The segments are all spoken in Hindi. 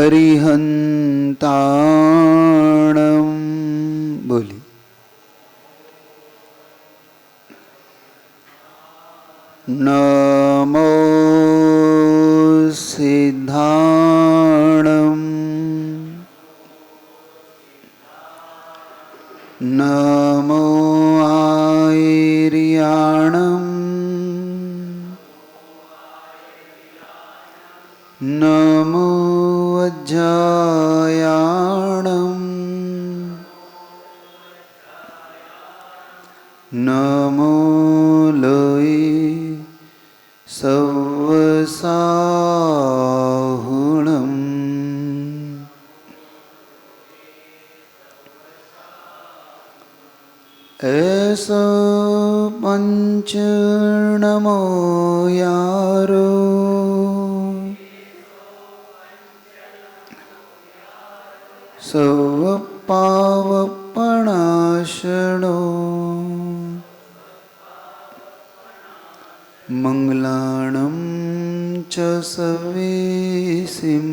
अरिहंताणं बोली। नमो सिद्धाणं नमो आयर्याणं नमो वज्रायाणं नमो लोये सवसाहुणम्। ऐसा पंचनमो यारो सव पावपणाशनो मंगलाणं च सवेसिं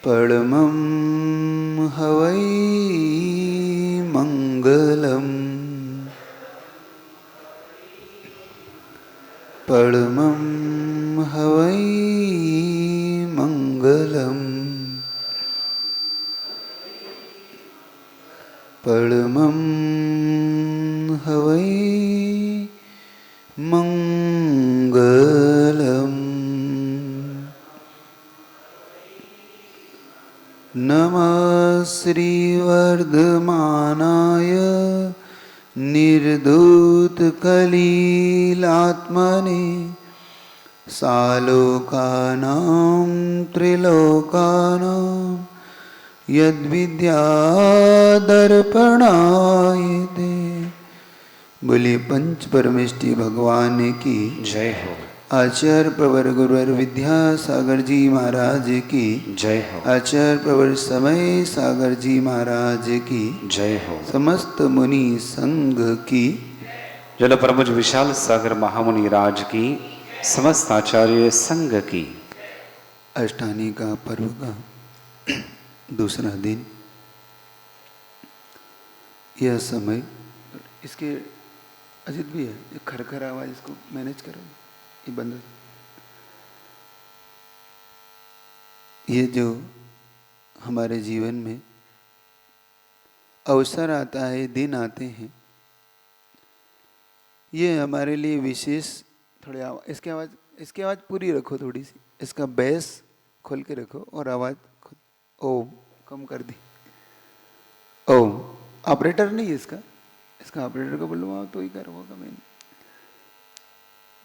परमं हवै मंगलम् परमं हवै मंगलम् परमं हवै मंगलम्। नमः श्रीवर्धमानाय निर्धूतकलीलात्मने सालोकानां त्रिलोकानां यद्विद्यादर्पणायते। बोलिए पंच परमेष्टि भगवान की जय हो। आचार्य प्रवर गुरुवर विद्यासागर जी महाराज की जय हो। आचार्य प्रवर समय सागर जी महाराज की जय हो। समस्त मुनि संघ की जल प्रभुज विशाल सागर महामुनि राज की समस्त आचार्य संघ की। अष्टानी का पर्व का दूसरा दिन। यह समय इसके अजित भी है, ये खरखर आवाज इसको मैनेज करो, ये बंद। ये जो हमारे जीवन में अवसर आता है, दिन आते हैं, ये हमारे लिए विशेष। थोड़ी इसकी आवाज़ पूरी रखो, थोड़ी सी इसका बेस खोल के रखो और आवाज़ ओम कम कर दी। ओम ऑपरेटर नहीं है इसका ऑपरेटर को बोलूँगा तो ही कर होगा। मैंने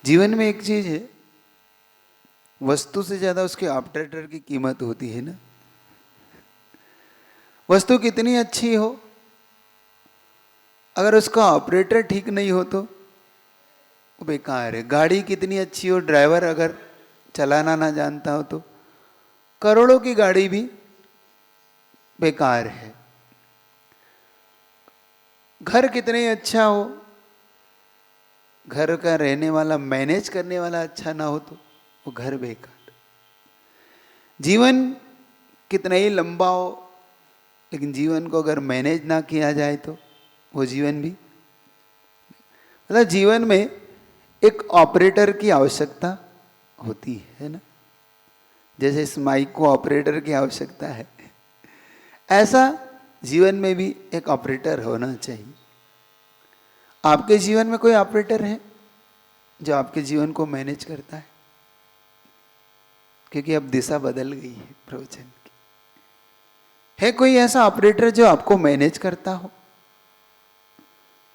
जीवन में एक चीज़ है, वस्तु से ज़्यादा उसके ऑपरेटर की कीमत होती है ना। वस्तु कितनी अच्छी हो, अगर उसका ऑपरेटर ठीक नहीं हो तो वो बेकार है। गाड़ी कितनी अच्छी हो, ड्राइवर अगर चलाना ना जानता हो तो करोड़ों की गाड़ी भी बेकार है। घर कितने अच्छा हो, घर का रहने वाला मैनेज करने वाला अच्छा ना हो तो वो घर बेकार। जीवन कितना ही लंबा हो, लेकिन जीवन को अगर मैनेज ना किया जाए तो वो जीवन भी, मतलब जीवन में एक ऑपरेटर की आवश्यकता होती है ना। जैसे इस माइक को ऑपरेटर की आवश्यकता है, ऐसा जीवन में भी एक ऑपरेटर होना चाहिए। आपके जीवन में कोई ऑपरेटर है जो आपके जीवन को मैनेज करता है? क्योंकि अब दिशा बदल गई है प्रवचन की। है कोई ऐसा ऑपरेटर जो आपको मैनेज करता हो?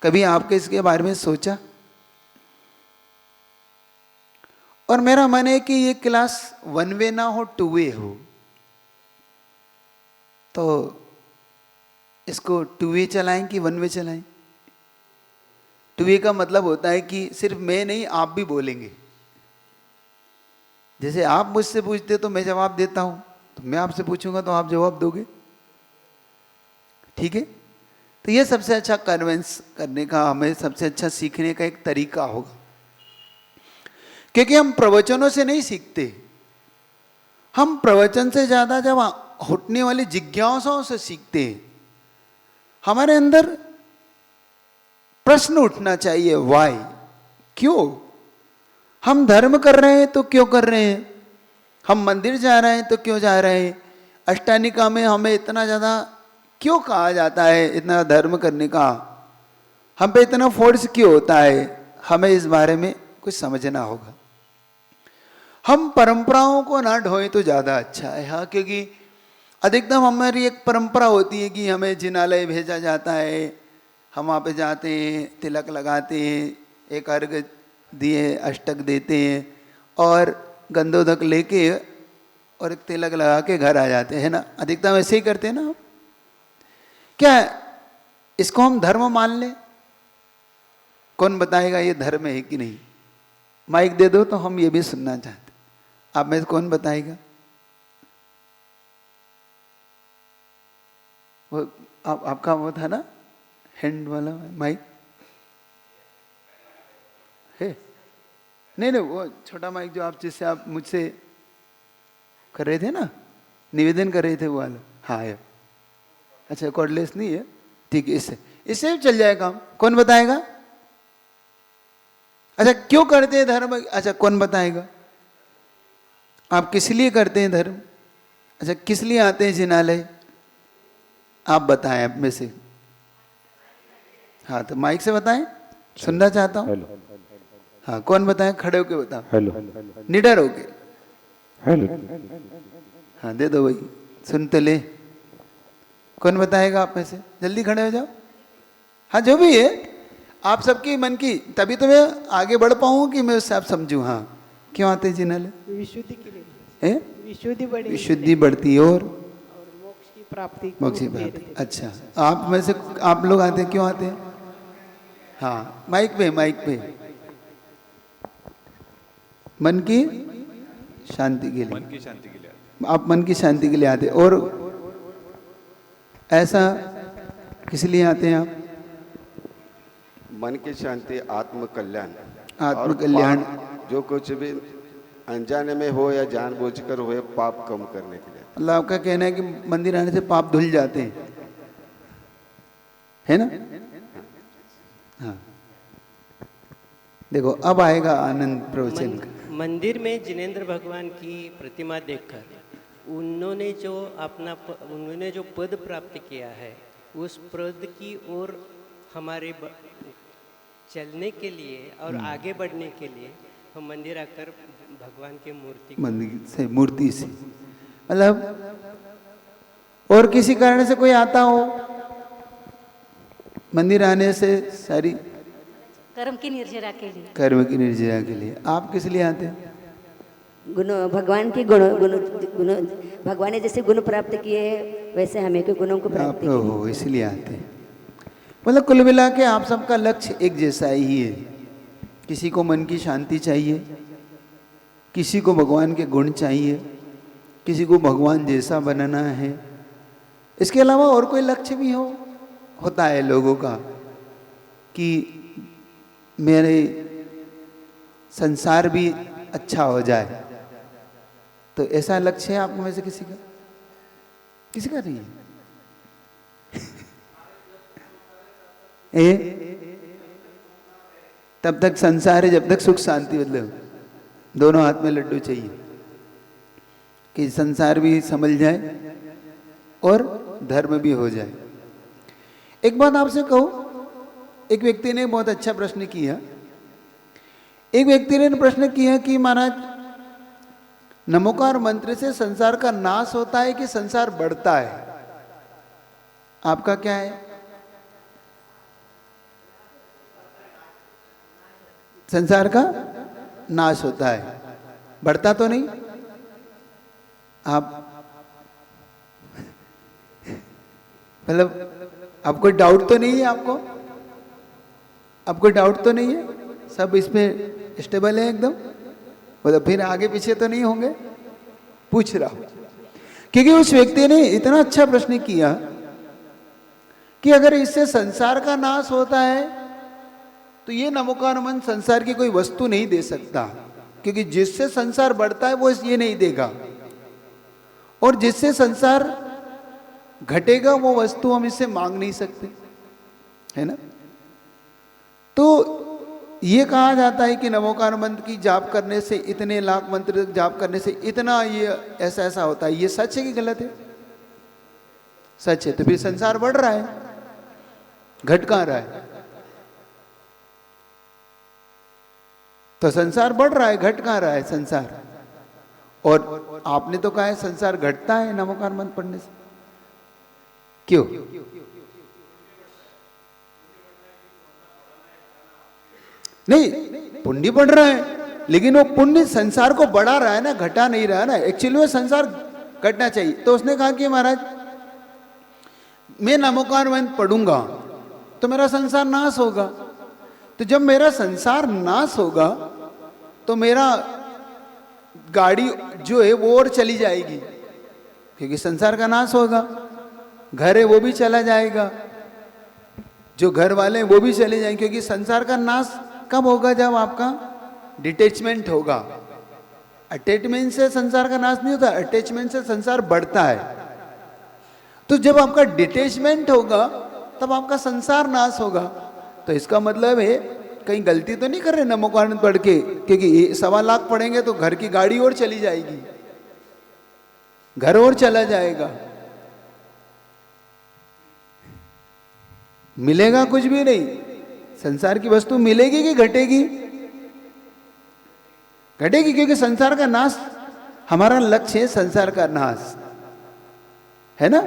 कभी आपके इसके बारे में सोचा? और मेरा मन है कि ये क्लास 1 वे ना हो, 2 वे हो। तो इसको 2 वे चलाएं कि 1 वे चलाएं? 2 वे का मतलब होता है कि सिर्फ मैं नहीं, आप भी बोलेंगे। जैसे आप मुझसे पूछते तो मैं जवाब देता हूं, तो मैं आपसे पूछूंगा तो आप जवाब दोगे। ठीक है? तो ये सबसे अच्छा कन्विंस करने का, हमें सबसे अच्छा सीखने का एक तरीका होगा। क्योंकि हम प्रवचनों से नहीं सीखते, हम प्रवचन से ज्यादा जब उठने वाली जिज्ञासाओं से सीखते हैं, हमारे अंदर प्रश्न उठना चाहिए, वाई, क्यों हम धर्म कर रहे हैं तो क्यों कर रहे हैं, हम मंदिर जा रहे हैं तो क्यों जा रहे हैं, अष्टानिका में हमें इतना ज़्यादा क्यों कहा जाता है, इतना धर्म करने का हम पे इतना फोर्स क्यों होता है, हमें इस बारे में कुछ समझना होगा। हम परंपराओं को ना ढोएं तो ज़्यादा अच्छा है। हाँ, क्योंकि अधिकतम हमारी एक परंपरा होती है कि हमें जिनालय भेजा जाता है, हम वहाँ पे जाते हैं, तिलक लगाते हैं, एक अर्घ दिए, अष्टक देते हैं और गंधोदक लेके और एक तिलक लगा के घर आ जाते हैं ना। अधिकतम ऐसे ही करते हैं ना। क्या इसको हम धर्म मान लें? कौन बताएगा ये धर्म है कि नहीं? माइक दे दो तो हम ये भी सुनना चाहते। आप में से कौन बताएगा? वो आपका वो था ना, हैंड वाला माइक है? नहीं नहीं, वो छोटा माइक जो आप जिससे आप मुझसे कर रहे थे ना, निवेदन कर रहे थे, वो वाला। हाँ है। अच्छा, कॉर्डलेस नहीं है, ठीक है, इससे चल जाए काम। कौन बताएगा? अच्छा, क्यों करते हैं धर्म? अच्छा, कौन बताएगा? आप किस लिए करते हैं धर्म? अच्छा, किस लिए आते हैं जिनालय? आप बताएं आप में से। हाँ, तो माइक से बताएं, सुनना चाहता हूँ। हाँ, कौन बताएं? खड़े होके बताओ। हेलो, निडर होके। हेलो। हाँ, दे दो भाई, सुनते ले। कौन बताएगा आप में से? जल्दी खड़े हो जाओ। हाँ, जो भी है, आप सबकी मन की, तभी तो मैं आगे बढ़ पाऊँ कि मैं उससे आप समझूँ। हाँ, क्यों आते हैं जिनालय? विशुद्धि के लिए है? विशुद्धि बढ़ती और मोक्ष की प्राप्ति। अच्छा, आप में से आप लोग आते हैं, क्यों आते हैं? हाँ, माइक पे, माइक पे। मन की शांति के लिए। मन की शांति के लिए आप मन की शांति के लिए आते। और ऐसा किस लिए आते हैं आप? मन की शांति, आत्म कल्याण। आत्म कल्याण। जो कुछ भी अनजाने में हो या जानबूझकर हो, पाप कम करने के लिए। मतलब आपका कहना है कि मंदिर आने से पाप धुल जाते हैं, है ना? हाँ, देखो अब आएगा आनंद प्रवचन का। मंदिर में जिनेंद्र भगवान की प्रतिमा देखकर उन्होंने जो पद प्राप्त किया है, उस पद की ओर हमारे चलने के लिए और आगे बढ़ने के लिए हम मंदिर आकर भगवान की मूर्ति से मतलब, और किसी कारण से कोई आता हो मंदिर आने से, सारी कर्म की निर्जरा के लिए। कर्म की निर्जरा के लिए। आप किस लिए आते हैं? गुण, भगवान के गुण गुण गुण भगवान ने जैसे गुण प्राप्त किए वैसे हमें के गुणों को प्राप्त किए हो, इसलिए आते हैं। मतलब कुल मिला के आप सबका लक्ष्य एक जैसा ही है। किसी को मन की शांति चाहिए, किसी को भगवान के गुण चाहिए, किसी को भगवान जैसा बनना है। इसके अलावा और कोई लक्ष्य भी होता है लोगों का कि मेरे संसार भी अच्छा हो जाए। तो ऐसा लक्ष्य है आप में से किसी का? किसी का नहीं है? तब तक संसार है जब तक सुख शांति, मतलब दोनों हाथ में लड्डू चाहिए कि संसार भी संभल जाए और धर्म भी हो जाए। एक बात आपसे कहूं, एक व्यक्ति ने बहुत अच्छा प्रश्न किया। एक व्यक्ति ने प्रश्न किया कि महाराज, नमोकार मंत्र से संसार का नाश होता है कि संसार बढ़ता है? आपका क्या है? संसार का नाश होता है, बढ़ता तो नहीं? आप मतलब अब कोई डाउट तो नहीं है आपको? अब कोई डाउट तो नहीं है? सब इसमें स्टेबल है एकदम? मतलब फिर आगे पीछे तो नहीं होंगे? पूछ रहा हूं क्योंकि उस व्यक्ति ने इतना अच्छा प्रश्न किया कि अगर इससे संसार का नाश होता है तो ये नमोकार मन संसार की कोई वस्तु नहीं दे सकता, क्योंकि जिससे संसार बढ़ता है वो ये नहीं देगा। और जिससे संसार घटेगा वो वस्तु हम इससे मांग नहीं सकते, है ना। तो ये कहा जाता है कि नमोकार मंत्र की जाप करने से, इतने लाख मंत्र जाप करने से इतना ये ऐसा ऐसा होता है। ये सच है कि गलत है? सच है। तो फिर संसार बढ़ रहा है, घट कहाँ रहा है? तो संसार बढ़ रहा है, घट कहाँ रहा है संसार? और आपने तो कहा है संसार घटता है नमोकार मंत्र पढ़ने से, क्यों? नहीं, पुण्य बढ़ रहा है, लेकिन वो पुण्य संसार को बढ़ा रहा है ना, घटा नहीं रहा ना। एक्चुअली वो संसार घटना चाहिए। तो उसने कहा कि महाराज मैं नमोकार मंत्र पढ़ूंगा तो मेरा संसार नाश होगा। तो जब मेरा संसार नाश होगा तो मेरा गाड़ी जो है वो और चली जाएगी, क्योंकि संसार का नाश होगा। घर है वो भी चला जाएगा, जो घर वाले हैं वो भी चले जाएंगे, क्योंकि संसार का नाश कब होगा? जब आपका डिटैचमेंट होगा। अटैचमेंट से संसार का नाश नहीं होता, अटैचमेंट से संसार बढ़ता है। तो जब आपका डिटैचमेंट होगा तब आपका संसार नाश होगा। तो इसका मतलब है कहीं गलती तो नहीं कर रहे नमोकार मंत्र पढ़ के, क्योंकि 1.25 लाख पढ़ेंगे तो घर की गाड़ी और चली जाएगी, घर और चला जाएगा, मिलेगा कुछ भी नहीं। संसार की वस्तु मिलेगी कि घटेगी? घटेगी, क्योंकि संसार का नाश हमारा लक्ष्य है। संसार का नाश है ना।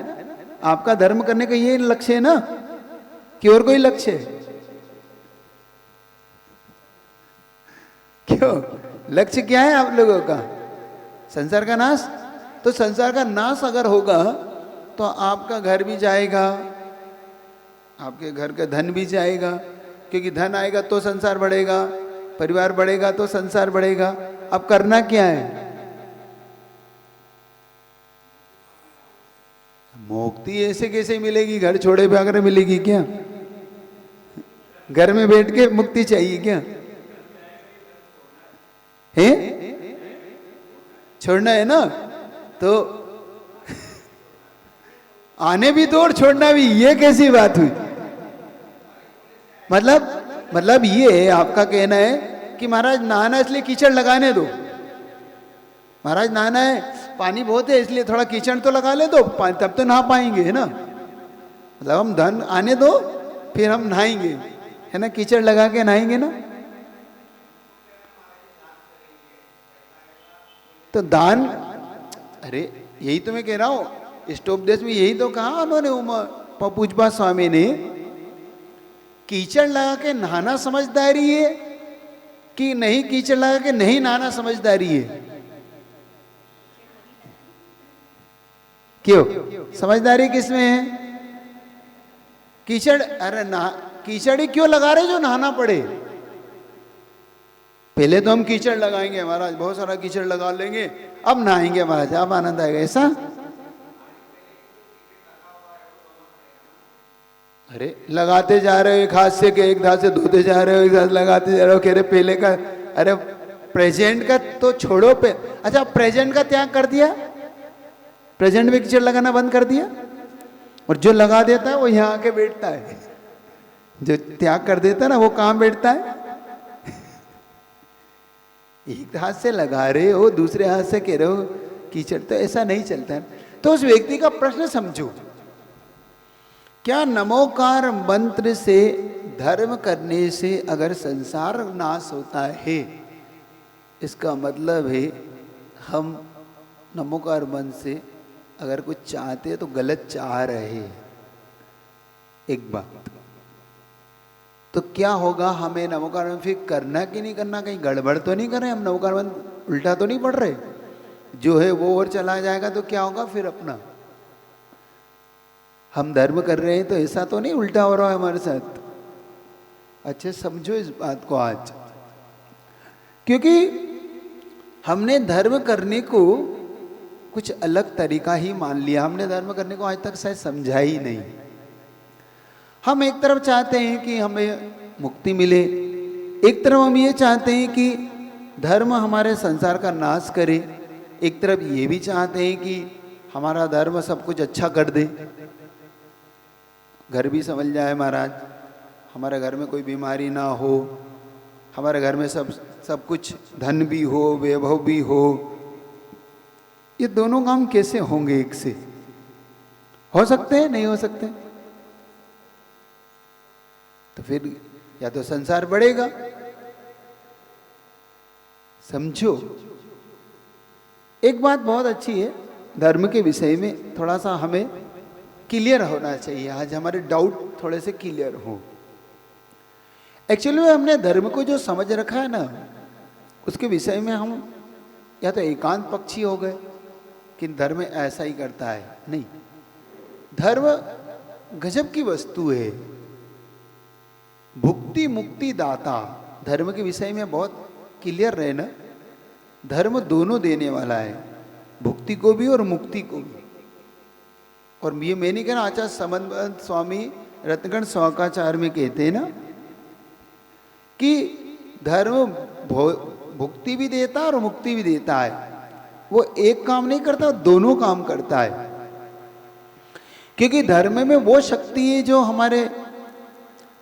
आपका धर्म करने का ये लक्ष्य है ना, कि और कोई लक्ष्य है? क्यों? लक्ष्य क्या है आप लोगों का? संसार का नाश। तो संसार का नाश अगर होगा तो आपका घर भी जाएगा, आपके घर का धन भी जाएगा, क्योंकि धन आएगा तो संसार बढ़ेगा, परिवार बढ़ेगा तो संसार बढ़ेगा। अब करना क्या है? मुक्ति ऐसे कैसे मिलेगी? घर छोड़े भाग मिलेगी क्या? घर में बैठ के मुक्ति चाहिए क्या? है? छोड़ना है ना, तो आने भी दो और छोड़ना भी, ये कैसी बात हुई? मतलब ये आपका कहना है कि महाराज नहाना इसलिए कीचड़ लगाने दो। महाराज नहाना है, पानी बहुत है इसलिए थोड़ा कीचड़ तो लगा ले दो, तब तो नहा पाएंगे, है ना। मतलब हम धन आने दो फिर हम नहाएंगे, है ना, कीचड़ लगा के नहाएंगे ना। तो दान, अरे यही तो मैं कह रहा हूं, इष्टोपदेश में यही तो कहा उन्होंने, पूजपा स्वामी ने। कीचड़ लगा के नहाना समझदारी है कि नहीं कीचड़ लगा के नहीं नहाना समझदारी है? क्यों? समझदारी किसमें है? कीचड़, अरे कीचड़ ही क्यों लगा रहे जो नहाना पड़े? पहले तो हम कीचड़ लगाएंगे महाराज, बहुत सारा कीचड़ लगा लेंगे, अब नहाएंगे महाराज, अब आनंद आएगा, ऐसा? अरे लगाते जा रहे हो एक हाथ से, के एक हाथ से धोते जा रहे हो, एक हाथ लगाते जा रहे हो, कह रहे पहले का, अरे प्रेजेंट का तो छोड़ो पे। अच्छा, प्रेजेंट का त्याग कर दिया, प्रेजेंट में कीचड़ लगाना बंद कर दिया, और जो लगा देता है वो यहाँ आके बैठता है, जो त्याग कर देता है ना वो कहाँ बैठता है? एक हाथ से लगा रहे हो, दूसरे हाथ से कह रहे हो कीचड़, तो ऐसा नहीं चलता है। तो उस व्यक्ति का प्रश्न समझो, क्या नमोकार मंत्र से, धर्म करने से अगर संसार नाश होता है, इसका मतलब है हम नमोकार मंत्र से अगर कुछ चाहते हैं तो गलत चाह रहे हैं। एक बात तो क्या होगा, हमें नमोकार मंत्र फिर करना कि नहीं करना? कहीं गड़बड़ तो नहीं कर रहे हम? नमोकार मंत्र उल्टा तो नहीं पढ़ रहे? जो है वो और चला जाएगा तो क्या होगा फिर? अपना हम धर्म कर रहे हैं तो ऐसा तो नहीं उल्टा हो रहा है हमारे साथ? अच्छे समझो इस बात को आज, क्योंकि हमने धर्म करने को कुछ अलग तरीका ही मान लिया। हमने धर्म करने को आज तक शायद समझा ही नहीं। हम एक तरफ चाहते हैं कि हमें मुक्ति मिले, एक तरफ हम ये चाहते हैं कि धर्म हमारे संसार का नाश करे, एक तरफ ये भी चाहते हैं कि हमारा धर्म सब कुछ अच्छा कर दे, घर भी संभल जाए महाराज, हमारे घर में कोई बीमारी ना हो, हमारे घर में सब कुछ धन भी हो, वैभव भी हो, ये दोनों काम कैसे होंगे? एक से हो सकते हैं? नहीं हो सकते। तो फिर या तो संसार बढ़ेगा। समझो, एक बात बहुत अच्छी है, धर्म के विषय में थोड़ा सा हमें क्लियर होना चाहिए। आज हमारे डाउट थोड़े से क्लियर हो। एक्चुअली में हमने धर्म को जो समझ रखा है ना, उसके विषय में हम या तो एकांत पक्षी हो गए कि धर्म ऐसा ही करता है। नहीं, धर्म गजब की वस्तु है, भुक्ति मुक्ति दाता। धर्म के विषय में बहुत क्लियर रहना, धर्म दोनों देने वाला है, भुक्ति को भी और मुक्ति को भी। और ये मैं नहीं कहना, आचार्य समन्वय स्वामी रत्नगण स्वाकाचार्य में कहते हैं ना कि धर्म भुक्ति भी देता है और मुक्ति भी देता है। वो एक काम नहीं करता, दोनों काम करता है। क्योंकि धर्म में वो शक्ति है जो हमारे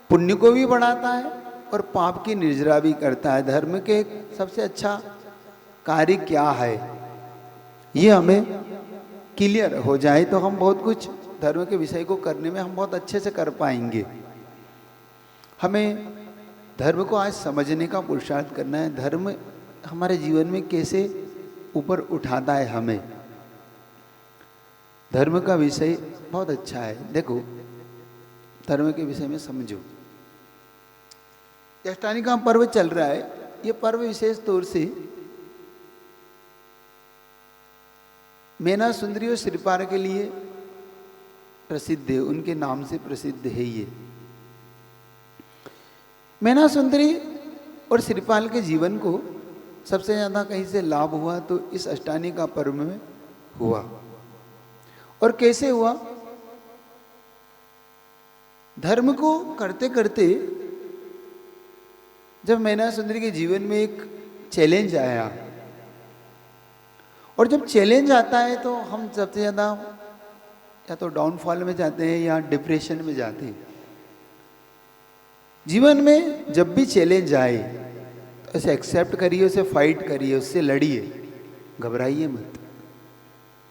पुण्य को भी बढ़ाता है और पाप की निर्जरा भी करता है। धर्म के सबसे अच्छा कार्य क्या है, ये हमें क्लियर हो जाए तो हम बहुत कुछ धर्म के विषय को करने में हम बहुत अच्छे से कर पाएंगे। हमें धर्म को आज समझने का पुरुषार्थ करना है। धर्म हमारे जीवन में कैसे ऊपर उठाता है हमें। धर्म का विषय बहुत अच्छा है। देखो, धर्म के विषय में समझो, अष्टानी का पर्व चल रहा है। ये पर्व विशेष तौर से मैना सुंदरी और श्रीपाल के लिए प्रसिद्ध है, उनके नाम से प्रसिद्ध है। ये मैना सुंदरी और श्रीपाल के जीवन को सबसे ज़्यादा कहीं से लाभ हुआ तो इस अष्टानी का पर्व में हुआ। और कैसे हुआ? धर्म को करते करते जब मैना सुंदरी के जीवन में एक चैलेंज आया, और जब चैलेंज आता है तो हम सबसे ज़्यादा या तो डाउनफॉल में जाते हैं या डिप्रेशन में जाते हैं। जीवन में जब भी चैलेंज आए तो उसे एक्सेप्ट करिए, उसे फाइट करिए, उससे लड़िए, घबराइए मत।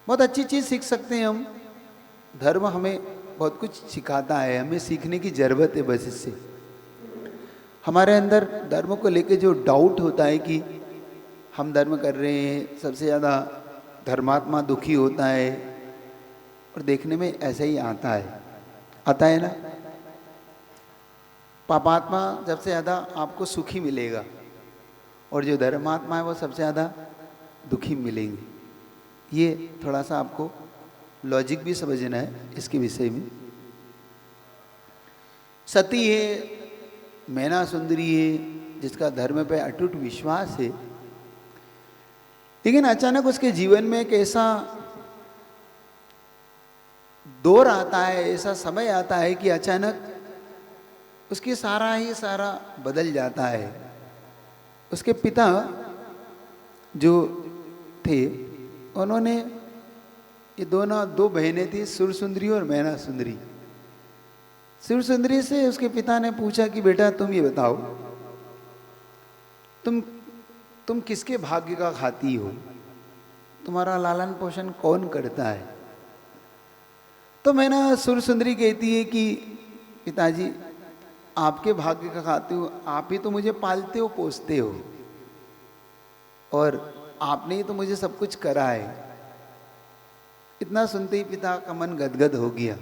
बहुत अच्छी चीज़ सीख सकते हैं हम। धर्म हमें बहुत कुछ सिखाता है, हमें सीखने की ज़रूरत है। बस इससे हमारे अंदर धर्म को लेके जो डाउट होता है कि हम धर्म कर रहे हैं, सबसे ज़्यादा धर्मात्मा दुखी होता है, और देखने में ऐसा ही आता है ना। पापात्मा सबसे ज़्यादा आपको सुखी मिलेगा और जो धर्मात्मा है वो सबसे ज़्यादा दुखी मिलेंगे। ये थोड़ा सा आपको लॉजिक भी समझना है इसके विषय में। सती है, मैना सुंदरी है, जिसका धर्म पे अटूट विश्वास है, लेकिन अचानक उसके जीवन में एक ऐसा दौर आता है, ऐसा समय आता है कि अचानक उसकी सारा ही सारा बदल जाता है। उसके पिता जो थे, उन्होंने ये दो बहनें थी, सुरसुंदरी और मैना सुंदरी। सुरसुंदरी से उसके पिता ने पूछा कि बेटा तुम ये बताओ, तुम किसके भाग्य का खाती हो, तुम्हारा लालन पोषण कौन करता है? तो मैना सुरसुंदरी कहती है कि पिताजी आपके भाग्य का खाती हूँ, आप ही तो मुझे पालते हो पोसते हो और आपने ही तो मुझे सब कुछ करा है। इतना सुनते ही पिता का मन गदगद हो गया।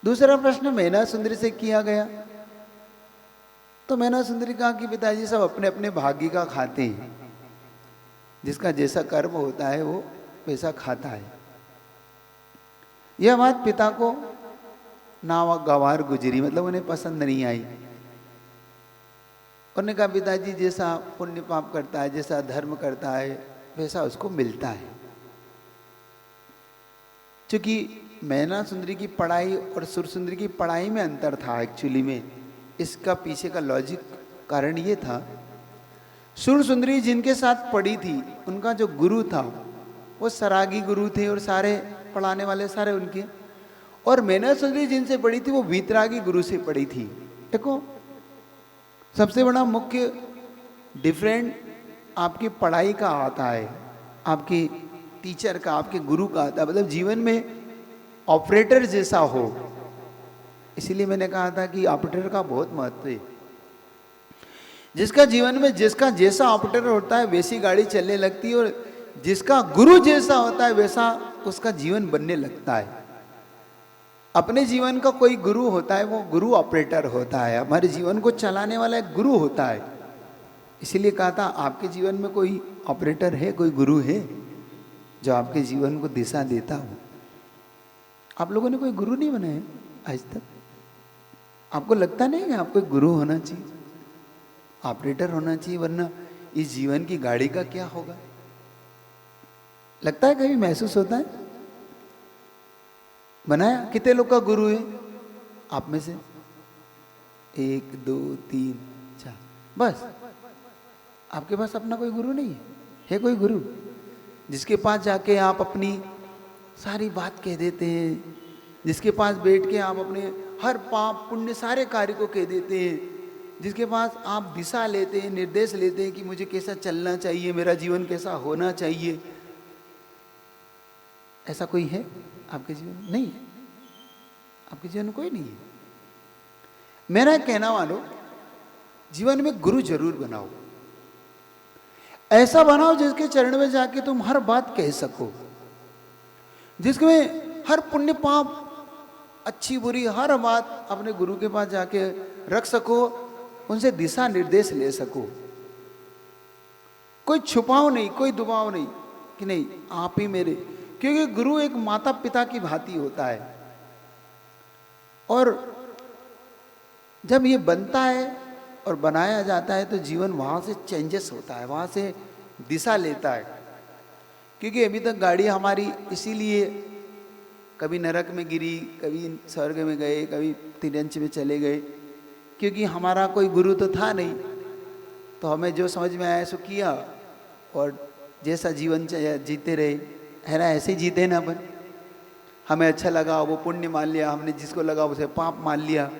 दूसरा प्रश्न मैना सुंदरी से किया गया तो मैना सुंदरी कहा कि पिताजी सब अपने अपने भाग्य का खाते हैं, जिसका जैसा कर्म होता है वो वैसा खाता है। यह बात पिता को नागवार गुजरी, मतलब उन्हें पसंद नहीं आई। उन्होंने कहा पिताजी जैसा पुण्य पाप करता है, जैसा धर्म करता है, वैसा उसको मिलता है। क्योंकि मैना सुंदरी की पढ़ाई और सुरसुंदरी की पढ़ाई में अंतर था एक्चुअली में। इसका पीछे का लॉजिक कारण ये था, सुरसुंदरी जिनके साथ पढ़ी थी, उनका जो गुरु था वो सरागी गुरु थे और सारे पढ़ाने वाले सारे उनके। और मैना सुंदरी जिनसे पढ़ी थी वो वीतरागी गुरु से पढ़ी थी। देखो सबसे बड़ा मुख्य डिफरेंट आपकी पढ़ाई का आता है, आपकी टीचर का, आपके गुरु का आता है। मतलब जीवन में ऑपरेटर जैसा हो। इसीलिए मैंने कहा था कि ऑपरेटर का बहुत महत्व है। जिसका जीवन में जिसका जैसा ऑपरेटर होता है वैसी गाड़ी चलने लगती है, और जिसका गुरु जैसा होता है वैसा उसका जीवन बनने लगता है। अपने जीवन का कोई गुरु होता है, वो गुरु ऑपरेटर होता है। हमारे जीवन को चलाने वाला एक गुरु होता है। इसीलिए कहा था आपके जीवन में कोई ऑपरेटर है, कोई गुरु है जो आपके जीवन को दिशा देता हो। आप लोगों ने कोई गुरु नहीं बनाया आज तक? आपको लगता नहीं कि आपको एक गुरु होना चाहिए, ऑपरेटर होना चाहिए, वरना इस जीवन की गाड़ी का क्या होगा? लगता है, कभी महसूस होता है? बनाया? कितने लोग का गुरु है आप में से? 1 2 3 4, बस। आपके पास अपना कोई गुरु नहीं है कोई गुरु जिसके पास जाके आप अपनी सारी बात कह देते हैं, जिसके पास बैठ के आप अपने हर पाप पुण्य सारे कार्य को कह देते हैं, जिसके पास आप दिशा लेते हैं, निर्देश लेते हैं कि मुझे कैसा चलना चाहिए, मेरा जीवन कैसा होना चाहिए? ऐसा कोई है आपके जीवन में? नहीं है। आपके जीवन में कोई नहीं है। मेरा कहना मानो, जीवन में गुरु जरूर बनाओ। ऐसा बनाओ जिसके चरण में जाके तुम हर बात कह सको, जिसमें हर पुण्य पाप अच्छी बुरी हर बात अपने गुरु के पास जाके रख सको, उनसे दिशा निर्देश ले सको। कोई छुपाव नहीं, कोई दबाव नहीं कि नहीं आप ही मेरे, क्योंकि गुरु एक माता पिता की भांति होता है। और जब ये बनता है और बनाया जाता है तो जीवन वहाँ से चेंजेस होता है, वहाँ से दिशा लेता है। क्योंकि अभी तक गाड़ी हमारी इसीलिए कभी नरक में गिरी, कभी स्वर्ग में गए, कभी तिरंच में चले गए, क्योंकि हमारा कोई गुरु तो था नहीं। तो हमें जो समझ में आया सो किया और जैसा जीवन जीते रहे, है ना? ऐसे ही जीते ना अपन। हमें अच्छा लगा वो पुण्य मान लिया, हमने जिसको लगा उसे पाप मान लिया।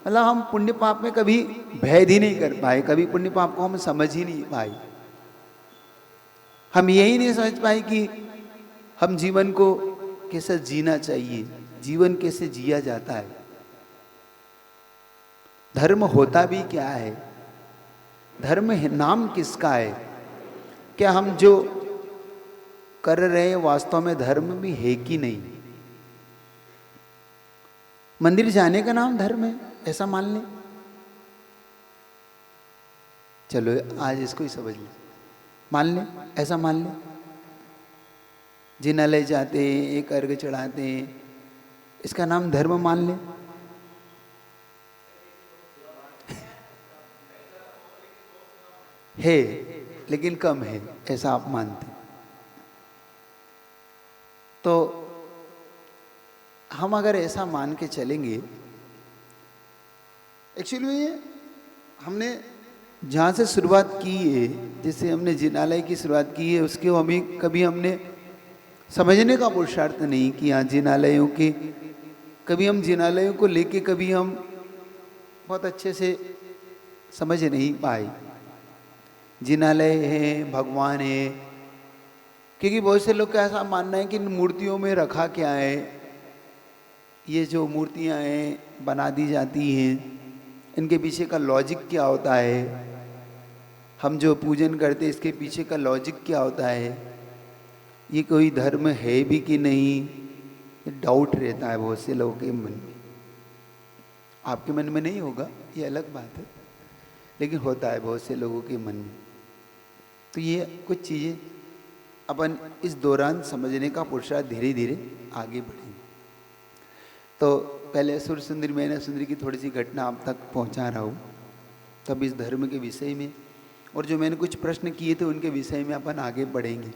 मतलब हम पुण्य पाप में कभी भेद ही नहीं कर पाए, कभी पुण्य पाप को हम समझ ही नहीं पाए। हम यही नहीं समझ पाए कि हम जीवन को कैसे जीना चाहिए, जीवन कैसे जिया जाता है, धर्म होता भी क्या है, धर्म नाम किसका है, क्या हम जो कर रहे हैं वास्तव में धर्म भी है कि नहीं। मंदिर जाने का नाम धर्म है, ऐसा मान लें। चलो आज इसको ही समझ लें, मान लें, ऐसा मान लें। जिनालय जाते हैं, एक अर्घ चढ़ाते हैं, इसका नाम धर्म मान लें। है लेकिन कम है, ऐसा आप मानते। तो हम अगर ऐसा मान के चलेंगे, एक्चुअली ये हमने जहाँ से शुरुआत की है, जैसे हमने जिनालय की शुरुआत की है, उसके हमें कभी हमने समझने का पुरुषार्थ नहीं किया। जिनालयों के कभी हम जिनालयों को लेके कभी हम बहुत अच्छे से समझ नहीं पाए। जिनालय है, भगवान है, क्योंकि बहुत से लोग का ऐसा मानना है कि इन मूर्तियों में रखा क्या है, ये जो मूर्तियां हैं बना दी जाती हैं, इनके पीछे का लॉजिक क्या होता है, हम जो पूजन करते हैं इसके पीछे का लॉजिक क्या होता है, ये कोई धर्म है भी कि नहीं, ये डाउट रहता है बहुत से लोगों के मन में। आपके मन में नहीं होगा, ये अलग बात है, लेकिन होता है बहुत से लोगों के मन में। तो ये कुछ चीज़ें अपन इस दौरान समझने का पुरुषार्थ धीरे धीरे आगे बढ़ेंगे। तो पहले सुर सुंदरी मैना सुंदरी की थोड़ी सी घटना आप तक पहुंचा रहा हूँ, तब इस धर्म के विषय में और जो मैंने कुछ प्रश्न किए थे उनके विषय में अपन आगे बढ़ेंगे।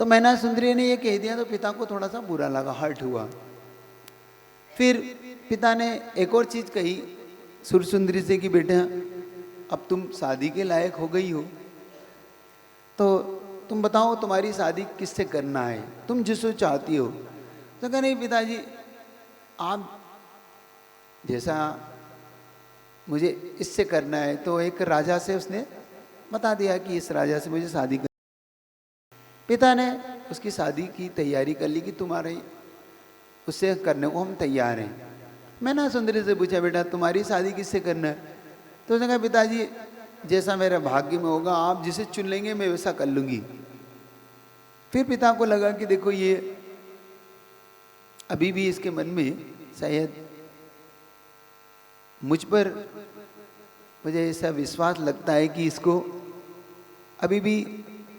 तो मैना सुंदरी ने ये कह दिया तो पिता को थोड़ा सा बुरा लगा, हर्ट हुआ। फिर पिता ने एक और चीज़ कही सुर सुंदरी से कि बेटा अब तुम शादी के लायक हो गई हो। तो तुम बताओ तुम्हारी शादी किससे करना है, तुम जिसको चाहती हो। तो कहा नहीं पिताजी, आप जैसा मुझे इससे करना है। तो एक राजा से उसने बता दिया कि इस राजा से मुझे शादी कर। पिता ने उसकी शादी की तैयारी कर ली कि तुम्हारे उससे करने को हम तैयार हैं। मैना सुंदरी से पूछा, बेटा तुम्हारी शादी किससे करना है? तो उसने कहा पिताजी जैसा मेरे भाग्य में होगा, आप जिसे चुन लेंगे मैं वैसा कर लूँगी। फिर पिता को लगा कि देखो ये अभी भी इसके मन में शायद मुझ पर मुझे ऐसा विश्वास लगता है कि इसको अभी भी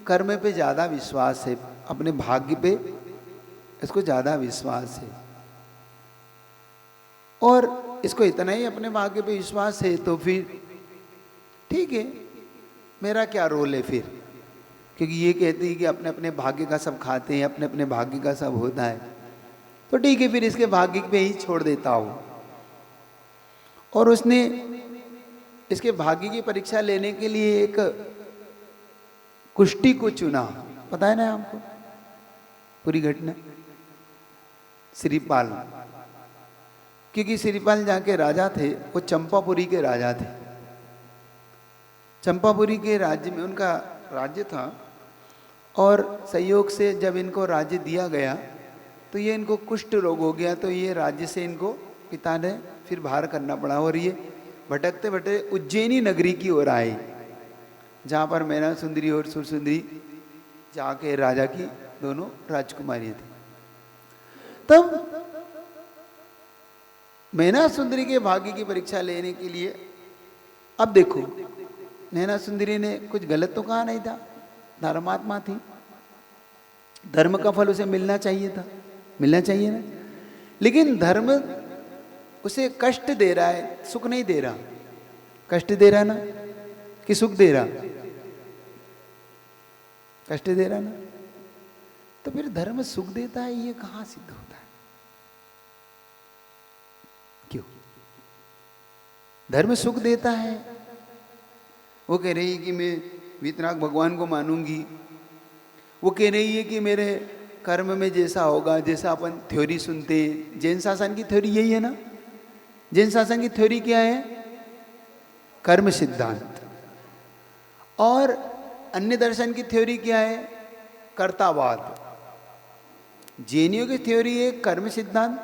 कर्म पे ज़्यादा विश्वास है, अपने भाग्य पे इसको ज़्यादा विश्वास है। और इसको इतना ही अपने भाग्य पे विश्वास है तो फिर ठीक है, मेरा क्या रोल है फिर, क्योंकि ये कहती है कि अपने अपने भाग्य का सब खाते हैं, अपने अपने भाग्य का सब होता है। तो ठीक है, फिर इसके भाग्य पे ही छोड़ देता हूँ। और उसने इसके भाग्य की परीक्षा लेने के लिए एक कुष्टी को चुना। पता है ना आपको पूरी घटना? श्रीपाल, क्योंकि श्रीपाल जहाँ के राजा थे वो चंपापुरी के राजा थे। चंपापुरी के राज्य में उनका राज्य था, और संयोग से जब इनको राज्य दिया गया तो ये इनको कुष्ठ रोग हो गया। तो ये राज्य से इनको पिता ने फिर बाहर करना पड़ा, और ये भटकते भटकते उज्जैनी नगरी की ओर आए, जहाँ पर मैना सुंदरी और सुरसुंदरी जाके राजा की दोनों राजकुमारी थी। तब मैना सुंदरी के भाग्य की परीक्षा लेने के लिए, अब देखो नैना सुंदरी ने कुछ गलत तो कहा नहीं था, धर्मात्मा थी, धर्म का फल उसे मिलना चाहिए था, मिलना चाहिए ना। लेकिन धर्म उसे कष्ट दे रहा है, सुख नहीं दे रहा। कष्ट दे रहा ना कि सुख दे रहा? कष्ट दे रहा ना। तो फिर धर्म सुख देता है, ये कहां सिद्ध होता है? क्यों? धर्म सुख देता है। वो कह रही है कि मैं वीतराग भगवान को मानूंगी, वो कह रही है कि मेरे कर्म में जैसा होगा, जैसा अपन थ्योरी सुनते हैं, जैन शासन की थ्योरी यही है ना। जैन शासन की थ्योरी क्या है? कर्म सिद्धांत। और अन्य दर्शन की थ्योरी क्या है? कर्तावाद। जैनियों की थ्योरी है कर्म सिद्धांत,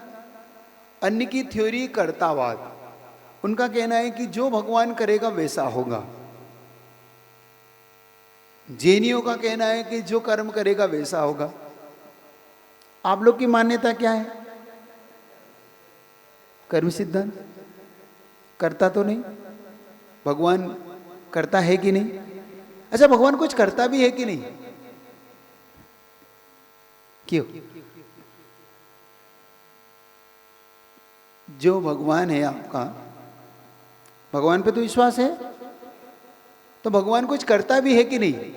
अन्य की थ्योरी कर्तावाद। उनका कहना है कि जो भगवान करेगा वैसा होगा। जैनियों का कहना है कि जो कर्म करेगा वैसा होगा। आप लोग की मान्यता क्या है? कर्म सिद्धांत। करता तो नहीं, भगवान करता है कि नहीं? अच्छा, भगवान कुछ करता भी है कि नहीं? क्यों? जो भगवान है आपका, भगवान पे तो विश्वास है, तो भगवान कुछ करता भी है कि नहीं?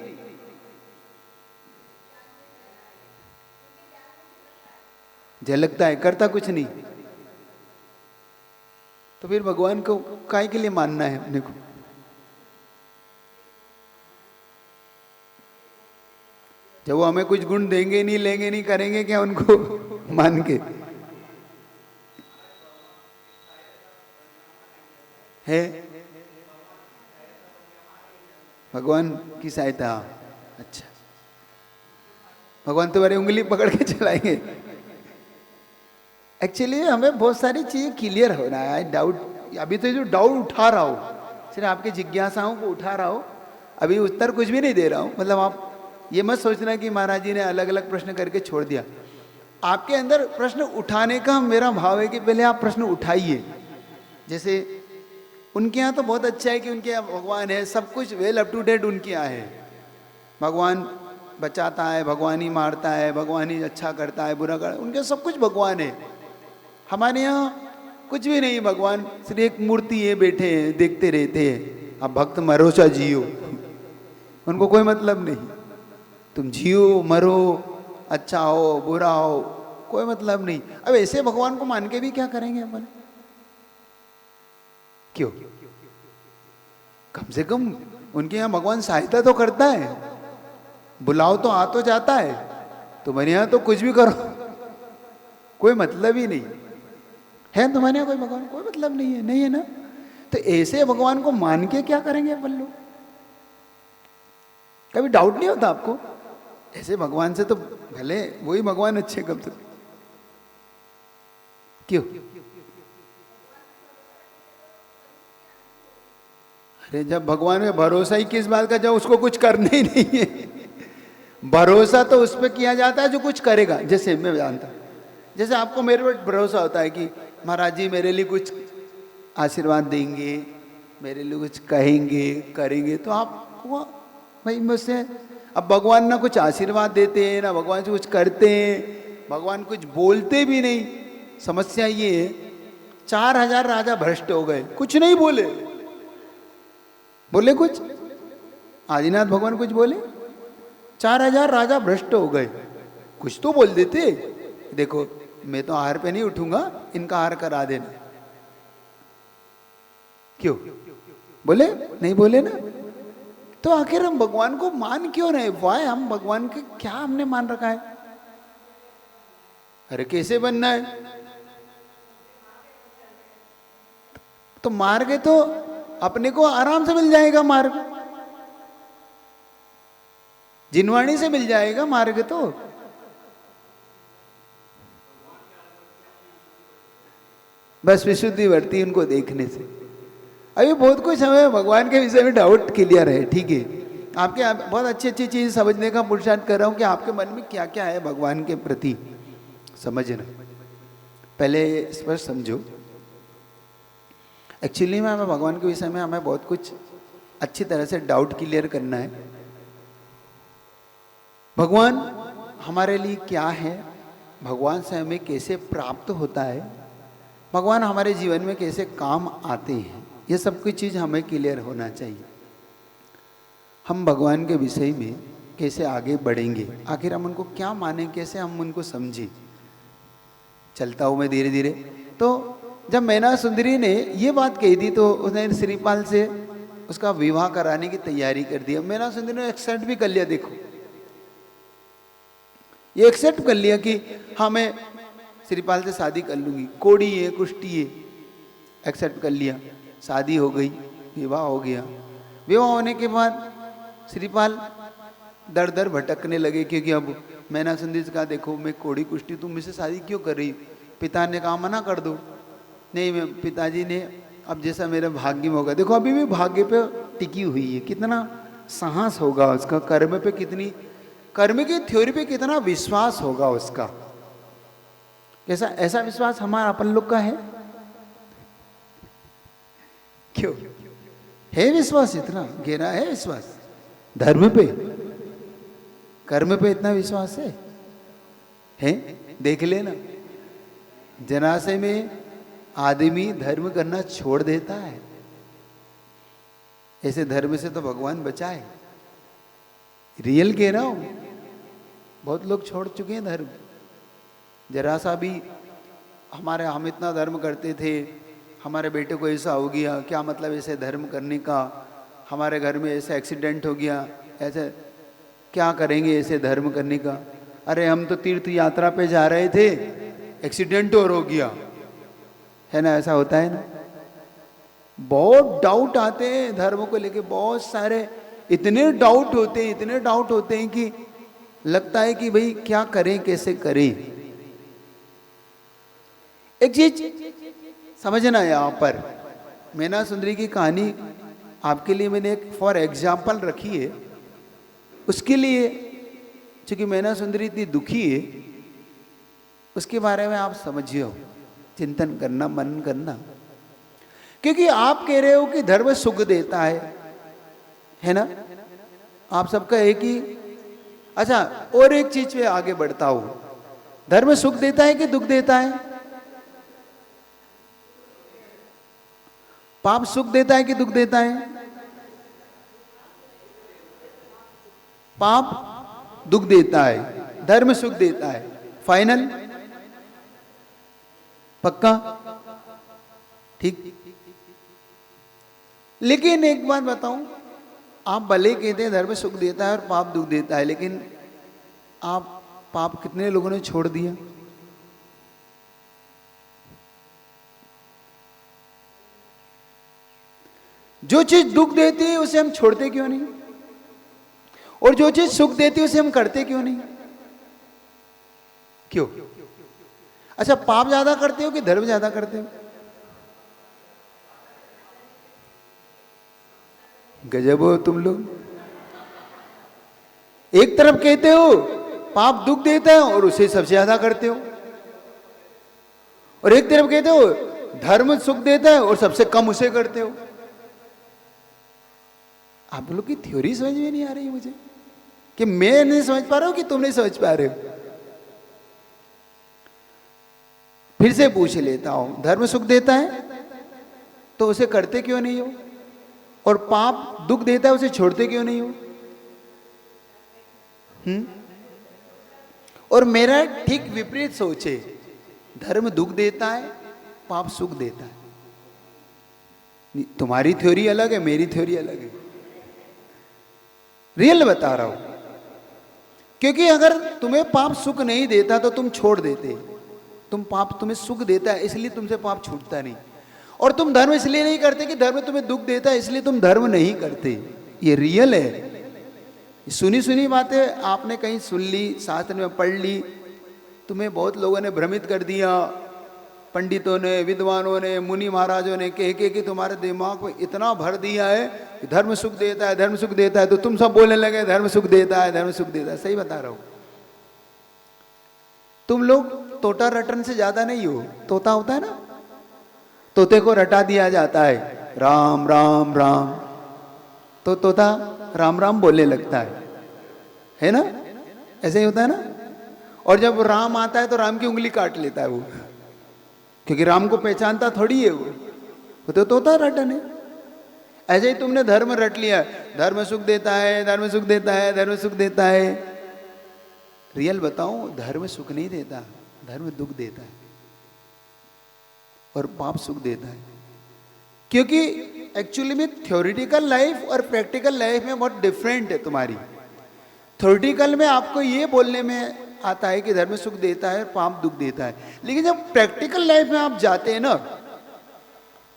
झलकता है, करता कुछ नहीं। तो फिर भगवान को काहे के लिए मानना है अपने को? जब वो हमें कुछ गुण देंगे नहीं, लेंगे नहीं, करेंगे क्या उनको मान के? है भगवान की सहायता। अच्छा, भगवान तुम्हारी उंगली पकड़ के चलाएंगे? एक्चुअली हमें बहुत सारी चीजें क्लियर होना है। डाउट अभी तो जो डाउट उठा रहा हूँ, सिर्फ आपकी जिज्ञासाओं को उठा रहा हूँ, अभी उत्तर कुछ भी नहीं दे रहा हूँ। मतलब आप ये मत सोचना कि महाराज जी ने अलग अलग प्रश्न करके छोड़ दिया। आपके अंदर प्रश्न उठाने का मेरा भाव है कि पहले आप प्रश्न उठाइए। जैसे उनके यहाँ तो बहुत अच्छा है कि उनके यहाँ भगवान है, सब कुछ वेल अप टू डेट उनके यहाँ है। भगवान बचाता है, भगवान ही मारता है, भगवान ही अच्छा करता है, बुरा करता है, उनके सब कुछ भगवान है। हमारे यहाँ कुछ भी नहीं, भगवान सिर्फ एक मूर्ति है, बैठे हैं, देखते रहते हैं। अब भक्त मरो चा जियो, उनको कोई मतलब नहीं। तुम जियो मरो, अच्छा हो बुरा हो, कोई मतलब नहीं। अब ऐसे भगवान को मान के भी क्या करेंगे अपन? क्यों? कम से कम उनके यहाँ भगवान सहायता तो करता है। बुलाओ तो आ तो जाता है, तुम्हारे यहाँ तो कुछ भी करो कोई मतलब ही नहीं है। तुम्हारे यहाँ कोई भगवान कोई मतलब नहीं है, नहीं है ना। तो ऐसे भगवान को मान के क्या करेंगे अपन लोग? कभी डाउट नहीं होता आपको? ऐसे भगवान से तो भले वही भगवान अच्छे कब से, क्यों? अरे जब भगवान में भरोसा ही किस बात का, जब उसको कुछ करना ही नहीं है। भरोसा तो उस पर किया जाता है जो कुछ करेगा। जैसे मैं जानता, जैसे आपको मेरे पर भरोसा होता है कि महाराज जी मेरे लिए कुछ आशीर्वाद देंगे, मेरे लिए कुछ कहेंगे, करेंगे, तो आपको भाई मुझसे। अब भगवान ना कुछ आशीर्वाद देते हैं, ना भगवान से कुछ करते हैं, भगवान कुछ बोलते भी नहीं। समस्या ये है 4000 राजा भ्रष्ट हो गए, कुछ नहीं बोले। बोले कुछ? आदिनाथ भगवान कुछ बोले? 4000 राजा भ्रष्ट हो गए, कुछ तो बोल देते। देखो मैं तो आहार पे नहीं उठूंगा, इनका आहार करा देना। क्यों बोले? नहीं बोले ना। तो आखिर हम भगवान को मान क्यों रहे? वाय हम भगवान के क्या हमने मान रखा है? अरे कैसे बनना है? तो मार्ग तो अपने को आराम से मिल जाएगा, मार्ग जिनवाणी से मिल जाएगा मार्ग तो। बस विशुद्धि वर्ती उनको देखने से। अभी बहुत कुछ हमें भगवान के विषय में डाउट क्लियर है, ठीक है। आपके बहुत अच्छी अच्छी चीज समझने का पुरुषार्थ कर रहा हूं कि आपके मन में क्या क्या है भगवान के प्रति समझना। पहले स्पष्ट समझो, एक्चुअली में हमें भगवान के विषय में हमें बहुत कुछ अच्छी तरह से डाउट क्लियर करना है। भगवान हमारे लिए क्या है, भगवान से हमें कैसे प्राप्त होता है, भगवान हमारे जीवन में कैसे काम आते हैं, ये सब कुछ चीज़ हमें क्लियर होना चाहिए। हम भगवान के विषय में कैसे आगे बढ़ेंगे, आखिर हम उनको क्या माने, कैसे हम उनको समझें। चलता हूँ मैं धीरे धीरे। तो जब मैना सुंदरी ने ये बात कही थी तो उसने श्रीपाल से उसका विवाह कराने की तैयारी कर दी। मैना सुंदरी ने एक्सेप्ट भी कर लिया। देखो ये एक्सेप्ट कर लिया कि हाँ मैं श्रीपाल से शादी कर लूंगी, कोड़ी है कुष्टी है, एक्सेप्ट कर लिया। शादी हो गई, विवाह हो गया। विवाह होने के बाद श्रीपाल दर दर भटकने लगे, क्योंकि अब मैना सुंदरी से कहा देखो मैं कोड़ी कुष्टी, तुम मुझसे शादी क्यों कर रही? पिता ने कहा मना कर दो। नहीं मैं पिताजी ने अब जैसा मेरे भाग्य में होगा। देखो अभी भी भाग्य पे टिकी हुई है, कितना साहस होगा उसका, कर्म पे कितनी, कर्म की थ्योरी पे कितना विश्वास होगा उसका। कैसा ऐसा विश्वास हमारा अपन लोग का है? क्यों है विश्वास? इतना गहरा है विश्वास धर्म पे, कर्म पे इतना विश्वास है? देख लेना जरासे में आदमी धर्म करना छोड़ देता है, ऐसे धर्म से तो भगवान बचाए। रियल कह रहा हूं, बहुत लोग छोड़ चुके हैं धर्म। जरा सा भी हम इतना धर्म करते थे, हमारे बेटे को ऐसा हो गया, क्या मतलब ऐसे धर्म करने का, हमारे घर में ऐसा एक्सीडेंट हो गया, ऐसे क्या करेंगे ऐसे धर्म करने का। अरे हम तो तीर्थ यात्रा पे जा रहे थे, एक्सीडेंट और हो गया, है ना? ऐसा होता है ना। बहुत डाउट आते हैं धर्म को लेके, बहुत सारे इतने डाउट होते हैं कि लगता है कि भाई क्या करें, कैसे करें। एक चीज समझना है यहाँ पर, मैना सुंदरी की कहानी आपके लिए मैंने एक फॉर एग्जाम्पल रखी है। उसके लिए चूंकि मैना सुंदरी इतनी दुखी है, उसके बारे में आप समझिए, चिंतन करना, मनन करना। क्योंकि आप कह रहे हो कि धर्म सुख देता है ना? आप सबका एक ही। अच्छा और एक चीज पे आगे बढ़ता हूं, धर्म सुख देता है कि दुख देता है? पाप सुख देता है कि दुख देता है? पाप दुख देता है, धर्म सुख देता है। फाइनल? पक्का? ठीक। लेकिन एक बात बताऊं, आप भले कहते हैं धर्म सुख देता है और पाप दुख देता है, लेकिन आप पाप कितने लोगों ने छोड़ दिया? जो चीज दुख देती है उसे हम छोड़ते क्यों नहीं? और जो चीज सुख देती है उसे हम करते क्यों नहीं? क्यों? अच्छा, पाप ज्यादा करते हो कि धर्म ज्यादा करते हो? गजब हो तुम लोग। एक तरफ कहते हो पाप दुख देता है और उसे सबसे ज्यादा करते हो, और एक तरफ कहते हो धर्म सुख देता है और सबसे कम उसे करते हो। आप लोग की थ्योरी समझ में नहीं आ रही मुझे, कि मैं नहीं समझ पा रहा हूं कि तुम नहीं समझ पा रहे हो। फिर से पूछ लेता हूं, धर्म सुख देता है तो उसे करते क्यों नहीं हो? और पाप दुख देता है उसे छोड़ते क्यों नहीं हो? और मेरा ठीक विपरीत सोच है, धर्म दुख देता है, पाप सुख देता है। तुम्हारी थ्योरी अलग है, मेरी थ्योरी अलग है। रियल बता रहा हूं, क्योंकि अगर तुम्हें पाप सुख नहीं देता तो तुम छोड़ देते। तुम पाप तुम्हें सुख देता है इसलिए तुमसे पाप छूटता नहीं, और तुम धर्म इसलिए नहीं करते कि धर्म तुम्हें दुख देता है इसलिए तुम धर्म नहीं करते। ये रियल है। सुनी सुनी बातें आपने कहीं सुन ली, शास्त्र में पढ़ ली, तुम्हें बहुत लोगों ने भ्रमित कर दिया, पंडितों ने, विद्वानों ने, मुनि महाराजों ने कह के कि तुम्हारे दिमाग में इतना भर दिया है कि धर्म सुख देता है, धर्म सुख देता है, तो तुम सब बोलने लगे धर्म सुख देता है, धर्म सुख देता है। सही बता रहा हूं, तुम लोग तोता रटन से ज्यादा नहीं हो। तोता होता है ना, तोते को रटा दिया जाता है राम राम राम, तो तोता राम राम बोलने लगता है ना? ऐसे ही होता है ना। और जब राम आता है तो राम की उंगली काट लेता है वो, क्योंकि राम को पहचानता थोड़ी है वो तो तोता रटन है। ऐसे ही तुमने धर्म रट लिया, धर्म सुख देता है, धर्म सुख देता है, धर्म सुख देता है। रियल बताऊं, धर्म सुख नहीं देता, धर्म दुख देता है, और पाप सुख देता है। क्योंकि एक्चुअली में थ्योरेटिकल लाइफ और प्रैक्टिकल लाइफ में बहुत डिफरेंट है तुम्हारी। थ्योरेटिकल में आपको ये बोलने में आता है कि धर्म सुख देता है और पाप दुख देता है, लेकिन जब प्रैक्टिकल लाइफ में आप जाते हैं ना,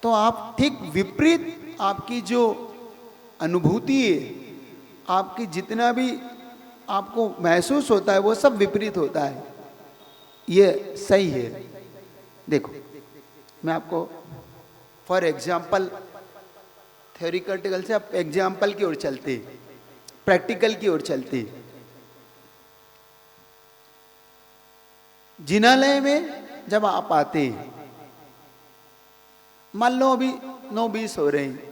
तो आप ठीक विपरीत, आपकी जो अनुभूति है, आपकी जितना भी आपको महसूस होता है वो सब विपरीत होता है। ये सही है। देखो, मैं आपको फॉर एग्जाम्पल, थ्योरिटिकल से आप एग्जाम्पल की ओर चलते, प्रैक्टिकल की ओर चलते। जिनालय में जब आप आते, मान लो अभी 9:20 हो रहे हैं,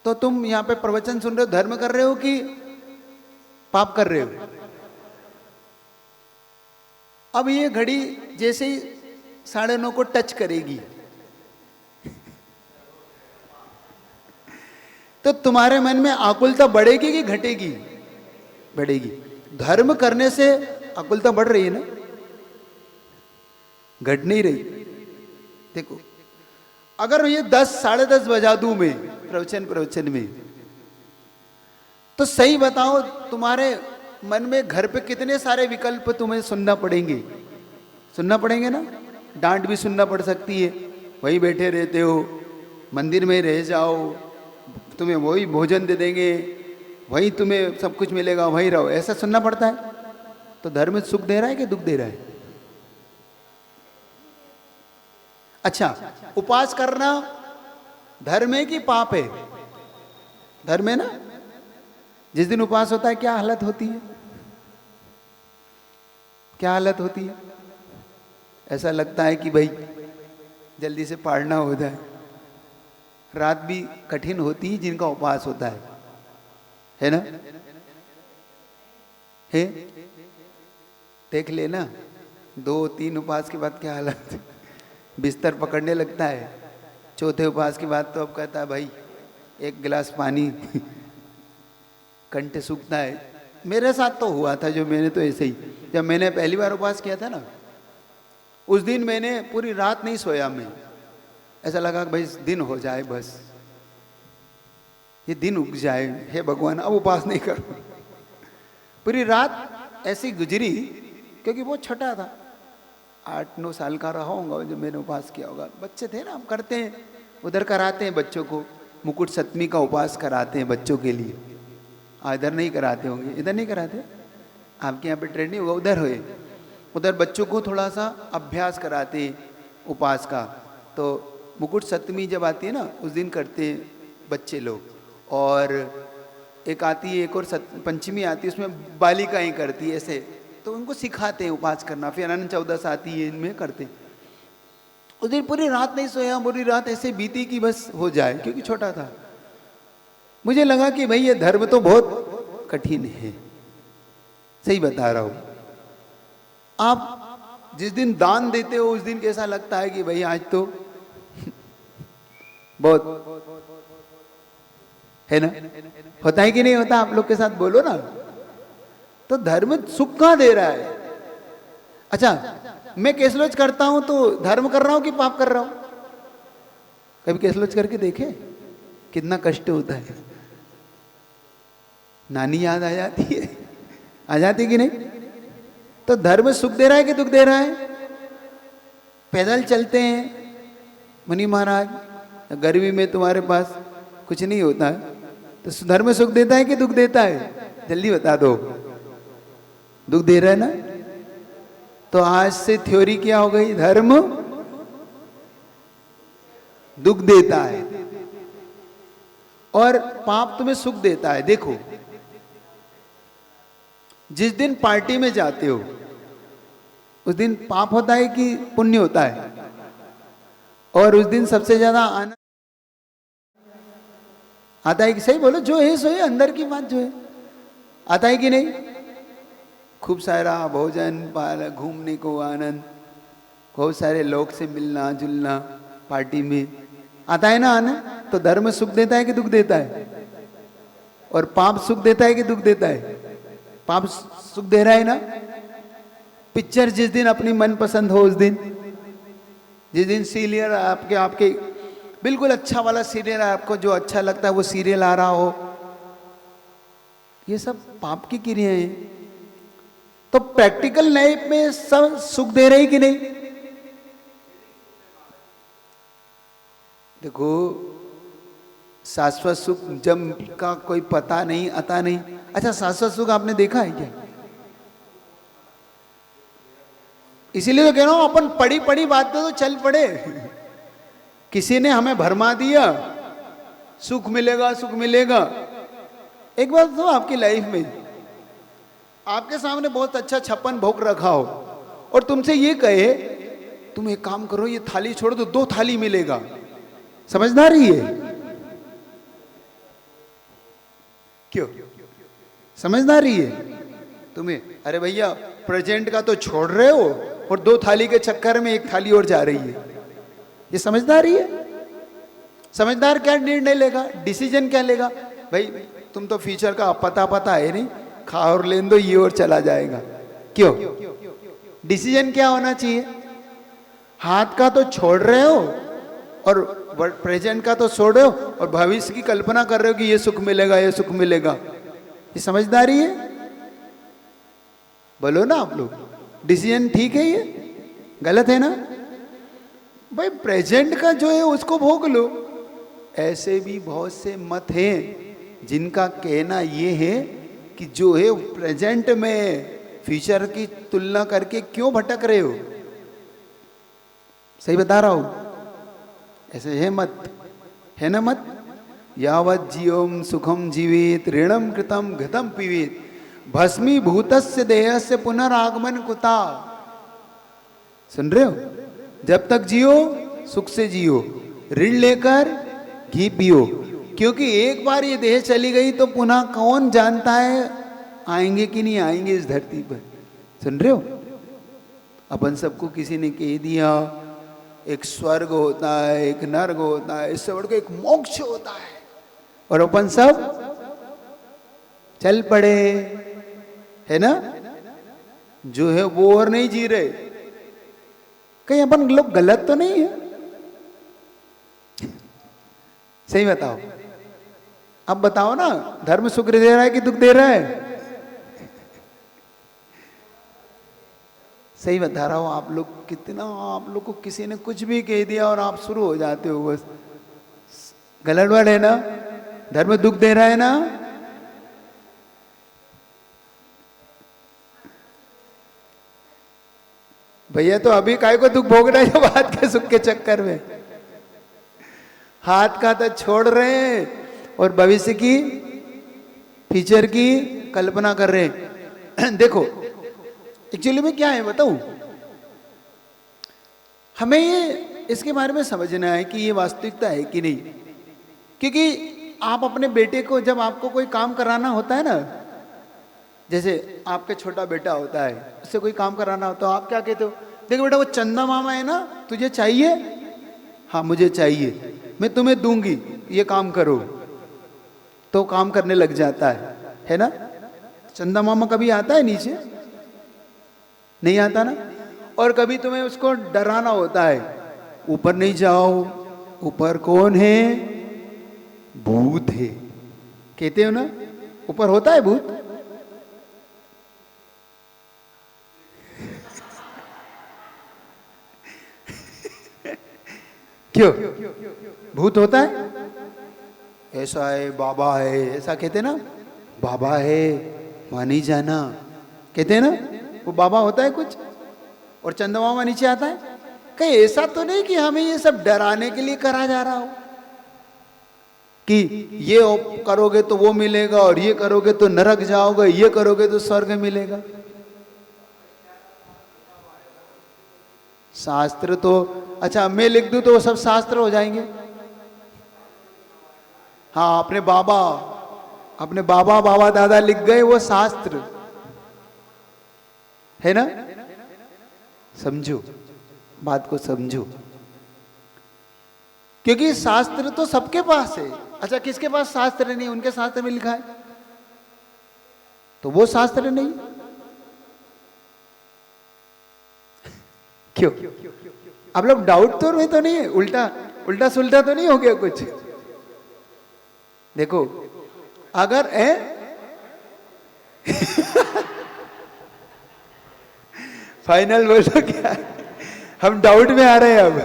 तो तुम यहाँ पे प्रवचन सुन रहे हो, धर्म कर रहे हो कि पाप कर रहे हो? अब ये घड़ी जैसे ही 9:30 को टच करेगी तो तुम्हारे मन में आकुलता बढ़ेगी कि घटेगी? बढ़ेगी। धर्म करने से आकुलता बढ़ रही है ना, घट नहीं रही। देखो, अगर ये 10, 10:30 बजा दूं मैं प्रवचन में, तो सही बताओ तुम्हारे मन में घर पे कितने सारे विकल्प तुम्हें सुनना पड़ेंगे? सुनना पड़ेंगे ना। डांट भी सुनना पड़ सकती है, वहीं बैठे रहते हो, मंदिर में रह जाओ, तुम्हें वही भोजन दे देंगे, वहीं तुम्हें सब कुछ मिलेगा, वहीं रहो, ऐसा सुनना पड़ता है। तो धर्म सुख दे रहा है कि दुख दे रहा है? अच्छा, उपवास करना धर्म है कि पाप है? धर्म है ना। जिस दिन उपवास होता है क्या हालत होती है? क्या हालत होती है? ऐसा लगता है कि भाई जल्दी से पारना हो जाए। रात भी कठिन होती है जिनका उपवास होता है ना? है? देख लेना, 2-3 उपवास के बाद क्या हालत, बिस्तर पकड़ने लगता है। चौथे उपवास के बाद तो अब कहता है भाई 1 गिलास पानी, कंठ सूखता है। मेरे साथ तो हुआ था, जो मैंने तो ऐसे ही, जब मैंने पहली बार उपवास किया था ना, उस दिन मैंने पूरी रात नहीं सोया। मैं ऐसा लगा कि भाई दिन हो जाए बस, ये दिन उग जाए, हे भगवान अब उपास नहीं करो। पूरी रात ऐसी गुजरी, क्योंकि वो छोटा था, 8-9 साल का रहा होगा जब मैंने उपास किया होगा। बच्चे थे ना, हम करते हैं, उधर कराते हैं बच्चों को, मुकुट सप्तमी का उपास कराते हैं बच्चों के लिए। इधर नहीं कराते होंगे, इधर नहीं कराते, आपके यहाँ पे ट्रेंड नहीं होगा, उधर हुए, उधर बच्चों को थोड़ा सा अभ्यास कराते हैं उपास का। तो मुकुट सप्तमी जब आती है ना, उस दिन करते हैं बच्चे लोग। और एक आती है, एक और पंचमी आती है, उसमें बालिकाएं करती है ऐसे, तो उनको सिखाते हैं उपास करना। फिर अनंत चौदस आती है, इनमें करते हैं। उस दिन पूरी रात नहीं सोया, पूरी रात ऐसे बीती कि बस हो जाए, क्योंकि छोटा था। मुझे लगा कि भाई ये धर्म तो बहुत कठिन है, सही बता रहा हूं। आप जिस दिन दान देते हो उस दिन कैसा लगता है कि भाई आज तो बहुत है ना, होता है कि नहीं होता? आप लोग के साथ बोलो ना। तो धर्म सुख कहाँ दे रहा है? अच्छा, मैं केसलोच करता हूं तो धर्म कर रहा हूं कि पाप कर रहा हूं? कभी केसलोच करके देखे कितना कष्ट होता है? नानी याद आ जाती है, आ जाती कि नहीं? तो धर्म सुख दे रहा है कि दुख दे रहा है? पैदल चलते हैं मुनि महाराज, गर्मी में तुम्हारे पास कुछ नहीं होता है, तो धर्म सुख देता है कि दुख देता है? जल्दी बता दो। दुख दे रहा है ना? तो आज से थ्योरी क्या हो गई? धर्म दुख देता है और पाप तुम्हें सुख देता है। देखो, जिस दिन पार्टी में जाते हो उस दिन पाप होता है कि पुण्य होता है? और उस दिन सबसे ज्यादा आनंद आता है कि, सही बोलो, जो है सो है, अंदर की बात जो है, आता है कि नहीं? खूब सारा भोजन, घूमने को आनंद, बहुत सारे लोग से मिलना जुलना पार्टी में, आता है ना आनंद? तो धर्म सुख देता है कि दुख देता है? और पाप सुख देता है कि दुख देता है? पाप सुख दे रहा है ना? पिक्चर जिस दिन अपनी मनपसंद हो, उस दिन, जिस दिन सीरियल आपके बिल्कुल अच्छा वाला सीरियल, आपको जो अच्छा लगता है वो सीरियल आ रहा हो, ये सब पाप की क्रियाएं हैं। तो प्रैक्टिकल लाइफ में सब सुख दे रही कि नहीं? देखो, शाश्वत सुख जब का कोई पता नहीं, आता नहीं। अच्छा, शाश्वत सुख आपने देखा है क्या? इसीलिए तो कह रहा हूं, अपन पड़ी पड़ी बात पे तो चल पड़े। किसी ने हमें भरमा दिया, सुख मिलेगा सुख मिलेगा। एक बात तो आपकी लाइफ में, आपके सामने बहुत अच्छा 56 भोग रखा हो और तुमसे ये कहे तुम एक काम करो, ये थाली छोड़ दो, 2 थाली मिलेगा, समझदार ही है? क्यों समझदारी है तुम्हें? अरे भैया, प्रेजेंट का तो छोड़ रहे हो और 2 थाली के चक्कर में 1 थाली और जा रही है, ये समझदारी है? समझदार क्या निर्णय लेगा, डिसीजन क्या लेगा? भाई तुम तो फ्यूचर का पता है नहीं, खा और लेन दो, ये और चला जाएगा। क्यों? डिसीजन क्या होना चाहिए? हाथ का तो छोड़ रहे हो और प्रेजेंट का तो छोड़ रहे हो और भविष्य की कल्पना कर रहे हो कि ये सुख मिलेगा, ये सुख मिलेगा। ये समझदारी है? बोलो ना आप लोग, डिसीजन ठीक है ये? गलत है ना? भाई प्रेजेंट का जो है उसको भोग लो। ऐसे भी बहुत से मत हैं जिनका कहना ये है कि जो है प्रेजेंट में फ्यूचर की तुलना करके क्यों भटक रहे हो? सही बता रहा हूं? ऐसे है मत, है ना मत? यावत जीवम सुखम जीवेत ऋणम कृतम घृतम पीवेत भस्मीभूतस्य देहस्य पुनरागमन कुता। सुन रहे हो? जब तक जियो सुख से जियो, ऋण लेकर घी पियो, क्योंकि एक बार ये देह चली गई तो पुनः कौन जानता है आएंगे कि नहीं आएंगे इस धरती पर। सुन रहे हो? अपन सबको किसी ने कह दिया एक स्वर्ग होता है, एक नर्क होता है, इससे बढ़कर एक मोक्ष होता है, और अपन सब चल पड़े, है ना? जो है वो और नहीं जी रहे। कहीं अपन लोग गलत तो नहीं है? सही बताओ, अब बताओ ना, धर्म सुख दे रहा है कि दुख दे रहा है? सही बता रहा हूं, आप लोग कितना, आप लोग को किसी ने कुछ भी कह दिया और आप शुरू हो जाते हो बस। गलत वर्ड है ना? धर्म दुख दे रहा है ना? भैया तो अभी काय को दुख भोग रहे हैं जब हाथ के सुख के चक्कर में। हाथ का तो छोड़ रहे हैं और भविष्य की, फ्यूचर की कल्पना कर रहे हैं। देखो एक्चुअली में क्या है बताऊं, हमें ये इसके बारे में समझना है कि ये वास्तविकता है कि नहीं। क्योंकि आप अपने बेटे को, जब आपको कोई काम कराना होता है ना, जैसे आपके छोटा बेटा होता है, उससे कोई काम कराना होता है, आप क्या कहते हो? देखो बेटा वो चंदा मामा है ना, तुझे चाहिए? हाँ मुझे चाहिए, मैं तुम्हें दूंगी, ये काम करो। तो काम करने लग जाता है ना? चंदा मामा कभी आता है नीचे? नहीं आता ना। और कभी तुम्हें उसको डराना होता है, ऊपर नहीं जाओ, ऊपर कौन है? भूत है, कहते हो ना? ऊपर होता है भूत? क्यों भूत होता है? ऐसा है, बाबा है, ऐसा कहते ना, बाबा है वहां नहीं जाना, कहते हैं ना। वो बाबा होता है कुछ, और चंदा मामा नीचे आता है। कहीं ऐसा तो नहीं कि हमें ये सब डराने के लिए करा जा रहा हो कि ये करोगे तो वो मिलेगा, और ये करोगे तो नरक जाओगे, ये करोगे तो स्वर्ग मिलेगा। शास्त्र तो, अच्छा मैं लिख दूं तो वो सब शास्त्र हो जाएंगे। हाँ अपने बाबा बाबा दादा लिख गए, वो शास्त्र है ना। समझो बात को, समझो। क्योंकि शास्त्र तो सबके पास है। अच्छा किसके पास शास्त्र नहीं? उनके शास्त्र में लिखा है, तो वो शास्त्र नहीं। क्यों? आप लोग डाउट तो में तो नहीं है? उल्टा सुल्टा तो नहीं हो गया कुछ? देखो अगर फाइनल बोलो क्या? हम डाउट में आ रहे हैं अब।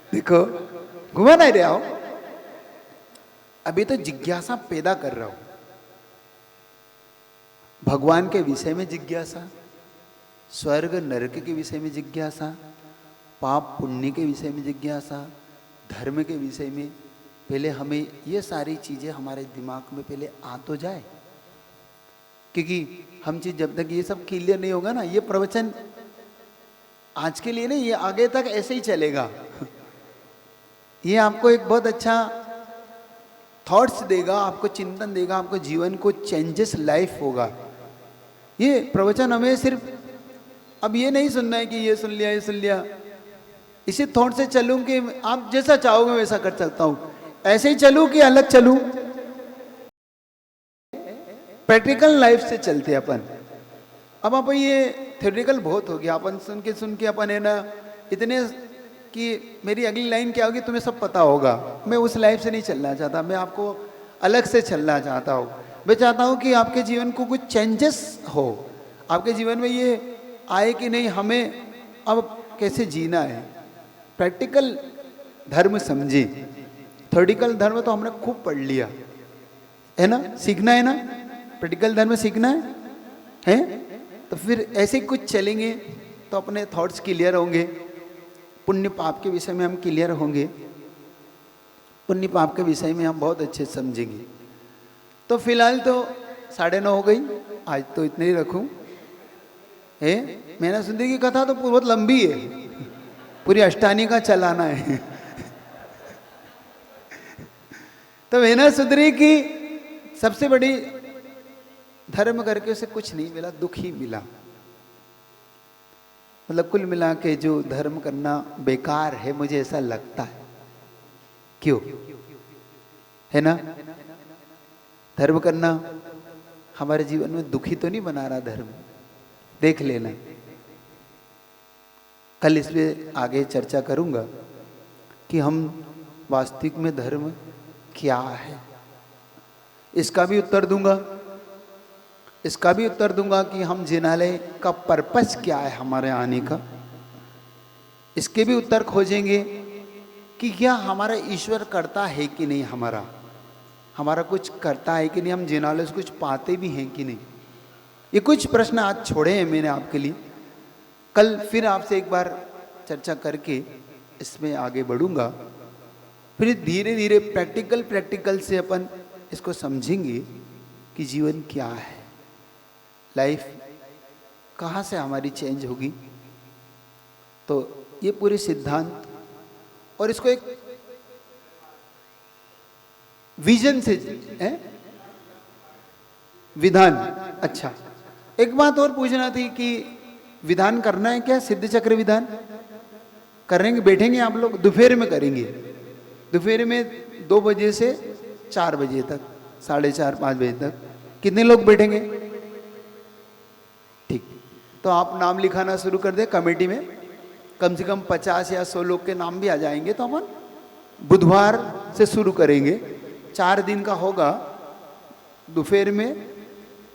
देखो घुमा नहीं रहा हूं, अभी तो जिज्ञासा पैदा कर रहा हूं। भगवान के विषय में जिज्ञासा, स्वर्ग नरक के विषय में जिज्ञासा, पाप पुण्य के विषय में जिज्ञासा, धर्म के विषय में। पहले हमें ये सारी चीजें हमारे दिमाग में पहले आ तो जाए, क्योंकि हम चीज जब तक ये सब क्लियर नहीं होगा ना, ये प्रवचन आज के लिए नहीं, ये आगे तक ऐसे ही चलेगा। ये आपको एक बहुत अच्छा थॉट्स देगा, आपको चिंतन देगा, आपको जीवन को चेंजेस लाइफ होगा। ये प्रवचन हमें सिर्फ अब ये नहीं सुनना है कि ये सुन लिया, ये सुन लिया। इसी थॉट से चलूं कि आप जैसा चाहोगे वैसा कर सकता हूं, ऐसे ही चलूं कि अलग चलूं। प्रैक्टिकल लाइफ से चलते अपन। अब आप ये थ्योरेटिकल बहुत हो गया, अपन सुन के अपन है ना इतने कि मेरी अगली लाइन क्या होगी तुम्हें सब पता होगा। मैं उस लाइफ से नहीं चलना चाहता, मैं आपको अलग से चलना चाहता हूँ। मैं चाहता हूँ कि आपके जीवन को कुछ चेंजेस हो, आपके जीवन में ये आए कि नहीं हमें अब कैसे जीना है। प्रैक्टिकल धर्म समझे, थ्योरेटिकल धर्म तो हमने खूब पढ़ लिया है ना, सीखना है ना, प्रैक्टिकल धर्म सीखना है? तो फिर ऐसे कुछ चलेंगे तो अपने थॉट्स क्लियर होंगे, पुण्य पाप के विषय में हम क्लियर होंगे, पुण्य पाप के विषय में हम बहुत अच्छे समझेंगे। तो फिलहाल तो 9:30 हो गई, आज तो इतने ही रखूं। मैंने सुंदरी की कथा तो बहुत लंबी है, पूरी अष्टानी का चलाना है। तो मैंने सुंदरी की सबसे बड़ी धर्म करके उसे कुछ नहीं मिला, दुख ही मिला। मतलब कुल मिला के जो धर्म करना बेकार है, मुझे ऐसा लगता है। क्यों? है ना, धर्म करना हमारे जीवन में दुखी तो नहीं बना रहा धर्म। देख लेना, कल इस पे आगे चर्चा करूंगा कि हम वास्तविक में धर्म क्या है? इसका भी उत्तर दूंगा। इसका भी उत्तर दूंगा कि हम जिनालय का पर्पस क्या है हमारे आने का। इसके भी उत्तर खोजेंगे कि क्या हमारा ईश्वर करता है कि नहीं, हमारा कुछ करता है कि नहीं, हम जिनालय से कुछ पाते भी हैं कि नहीं। ये कुछ प्रश्न आज छोड़े हैं मैंने आपके लिए। कल फिर आपसे एक बार चर्चा करके इसमें आगे बढ़ूंगा। फिर धीरे धीरे प्रैक्टिकल से अपन इसको समझेंगे कि जीवन क्या है, लाइफ कहाँ से हमारी चेंज होगी। तो ये पूरे सिद्धांत और इसको एक विजन से है, विधान। अच्छा, एक बात और पूछना थी कि विधान करना है क्या? सिद्ध चक्र विधान करेंगे, बैठेंगे आप लोग, दोपहर में करेंगे। दोपहर में 2 बजे से 4 बजे तक, 4:30 5 बजे तक। कितने लोग बैठेंगे? ठीक, तो आप नाम लिखाना शुरू कर दे कमेटी में। कम से कम 50 या 100 लोग के नाम भी आ जाएंगे तो अपन बुधवार से शुरू करेंगे। 4 दिन का होगा। दोपहर में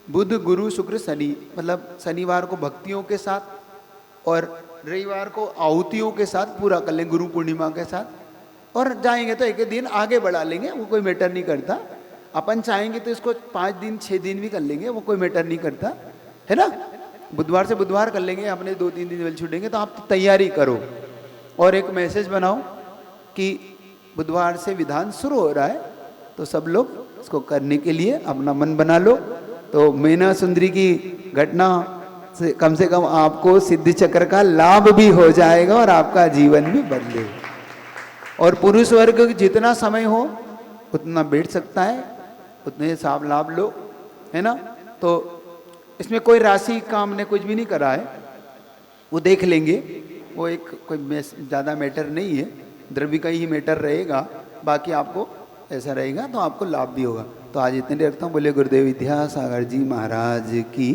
बुध गुरु शुक्र शनि, मतलब शनिवार को भक्तियों के साथ और रविवार को आहुतियों के साथ पूरा कर लेंगे, गुरु पूर्णिमा के साथ। और जाएंगे तो एक दिन आगे बढ़ा लेंगे, वो कोई मैटर नहीं करता। अपन चाहेंगे तो इसको 5 दिन 6 दिन भी कर लेंगे, वो कोई मैटर नहीं करता, है ना। बुधवार से बुधवार कर लेंगे, अपने 2-3 दिन वेल छूटेंगे। तो आप तैयारी करो और एक मैसेज बनाओ कि बुधवार से विधान शुरू हो रहा है, तो सब लोग इसको करने के लिए अपना मन बना लो। तो मैना सुंदरी की घटना से कम आपको सिद्धि चक्र का लाभ भी हो जाएगा और आपका जीवन भी बदलेगा। और पुरुष वर्ग जितना समय हो उतना बैठ सकता है, उतने साफ लाभ लो, है ना। तो इसमें कोई राशि का हमने कुछ भी नहीं करा है, वो देख लेंगे। वो एक कोई ज़्यादा मैटर नहीं है, द्रव्य का ही मैटर रहेगा, बाकी आपको ऐसा रहेगा तो आपको लाभ भी होगा। तो आज इतने रखता हूँ। बोले गुरुदेव विद्यासागर जी महाराज की।